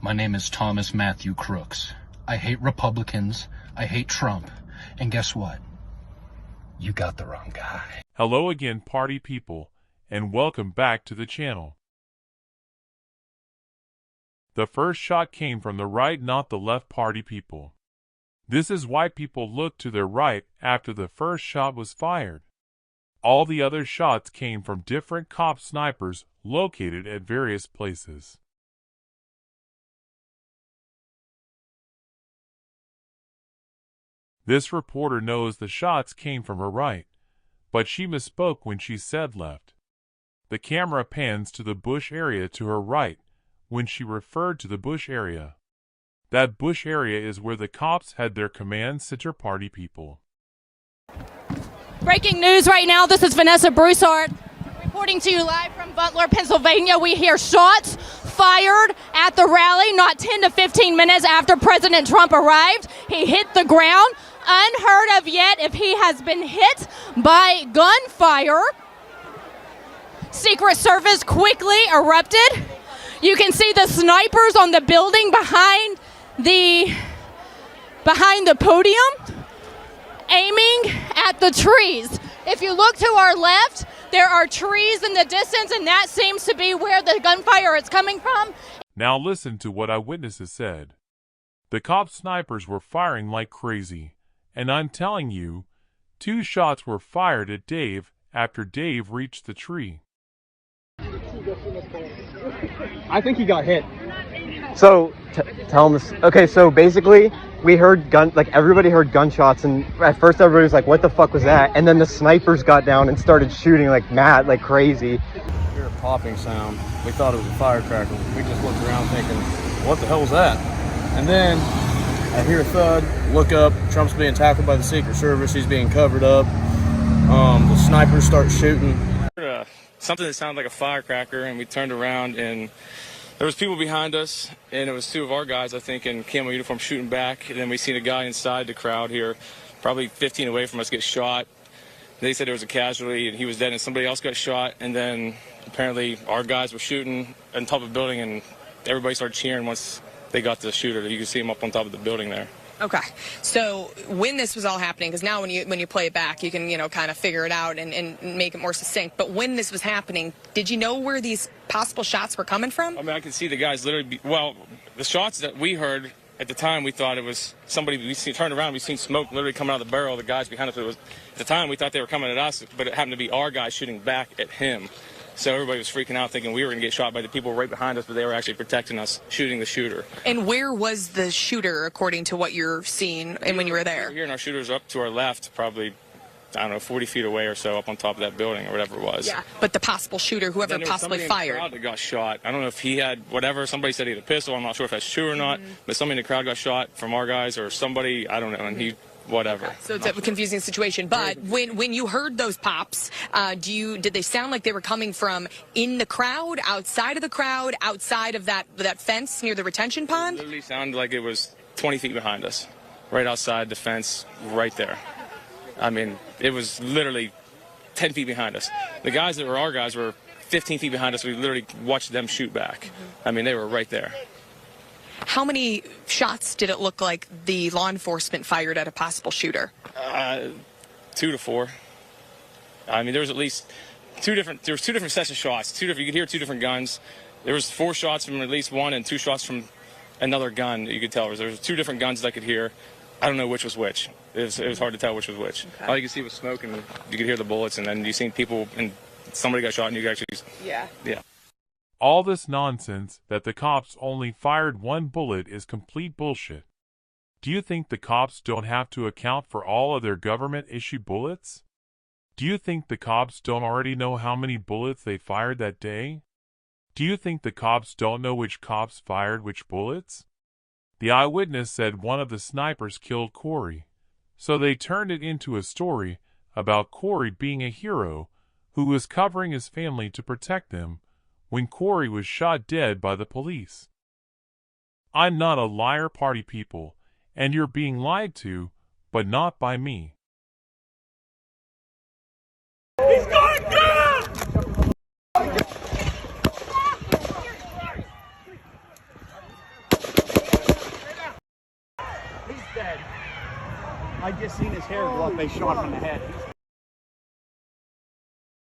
My name is Thomas Matthew Crooks. I hate Republicans, I hate Trump, and guess what? You got the wrong guy. Hello again, party people, and welcome back to the channel. The first shot came from the right, not the left, party people. This is why people looked to their right after the first shot was fired. All the other shots came from different cop snipers located at various places. This reporter knows the shots came from her right, but she misspoke when she said left. The camera pans to the bush area to her right when she referred to the bush area. That bush area is where the cops had their command center, party people. Breaking news right now, this is Vanessa Broussard reporting to you live from Butler, Pennsylvania. We hear shots fired at the rally not 10 to 15 minutes after President Trump arrived. He hit the ground. Unheard of yet if he has been hit by gunfire. Secret Service quickly erupted. You can see the snipers on the building behind the podium aiming at the trees. If you look to our left, there are trees in the distance, and that seems to be where the gunfire is coming from. Now listen to what eyewitnesses said. The cop snipers were firing like crazy, and I'm telling you, 2 shots were fired at Dave after Dave reached the tree. I think he got hit. So, tell him this. Okay, so basically, we heard everybody heard gunshots, and at first everybody was like, what the fuck was that? And then the snipers got down and started shooting like mad, like crazy. We heard a popping sound. We thought it was a firecracker. We just looked around thinking, what the hell was that? And then I hear a thud, look up, Trump's being tackled by the Secret Service, he's being covered up. The snipers start shooting. Something that sounded like a firecracker, and we turned around and there was people behind us, and it was 2 of our guys, I think, in camo uniform shooting back. And then we seen a guy inside the crowd here, probably 15 away from us, get shot. They said there was a casualty and he was dead, and somebody else got shot. And then apparently our guys were shooting on top of the building, and everybody started cheering once they got the shooter. You could see him up on top of the building there. Okay, so when this was all happening, because now when you play it back, you can kind of figure it out and make it more succinct. But when this was happening, did you know where these possible shots were coming from? I mean, I could see the guys literally. Well, the shots that we heard at the time, we thought it was somebody. We turned around, we seen smoke literally coming out of the barrel. The guys behind us. At the time, we thought they were coming at us, but it happened to be our guys shooting back at him. So everybody was freaking out, thinking we were going to get shot by the people right behind us, but they were actually protecting us, shooting the shooter. And where was the shooter, according to what you're seeing and when you were there? We were here, and our shooter's up to our left, probably, I don't know, 40 feet away or so, up on top of that building or whatever it was. Yeah, but the possible shooter, whoever possibly fired. In the crowd that got shot. I don't know if he had whatever. Somebody said he had a pistol. I'm not sure if that's true or not. But somebody in the crowd got shot from our guys or somebody. I don't know. And he. Whatever. Okay. So it's a confusing situation. But when you heard those pops, did they sound like they were coming from in the crowd, outside of the crowd, outside of that fence near the retention pond? It literally sounded like it was 20 feet behind us, right outside the fence, right there. I mean, it was literally 10 feet behind us. The guys that were our guys were 15 feet behind us. We literally watched them shoot back. I mean, they were right there. How many shots did it look like the law enforcement fired at a possible shooter? 2 to 4. I mean, there was at least 2 different sets of shots. You could hear 2 different guns. There was 4 shots from at least one and 2 shots from another gun. You could tell there was 2 different guns that I could hear. I don't know which was which. It was hard to tell which was which. Okay. All you could see was smoke, and you could hear the bullets, and then you seen people, and somebody got shot, and you could actually. Yeah. All this nonsense that the cops only fired 1 bullet is complete bullshit. Do you think the cops don't have to account for all of their government-issued bullets? Do you think the cops don't already know how many bullets they fired that day? Do you think the cops don't know which cops fired which bullets? The eyewitness said one of the snipers killed Corey, so they turned it into a story about Corey being a hero who was covering his family to protect them when Corey was shot dead by the police. I'm not a liar, party people, and you're being lied to, but not by me. He's going down! said, I just seen his hair go up. They shot him in the head.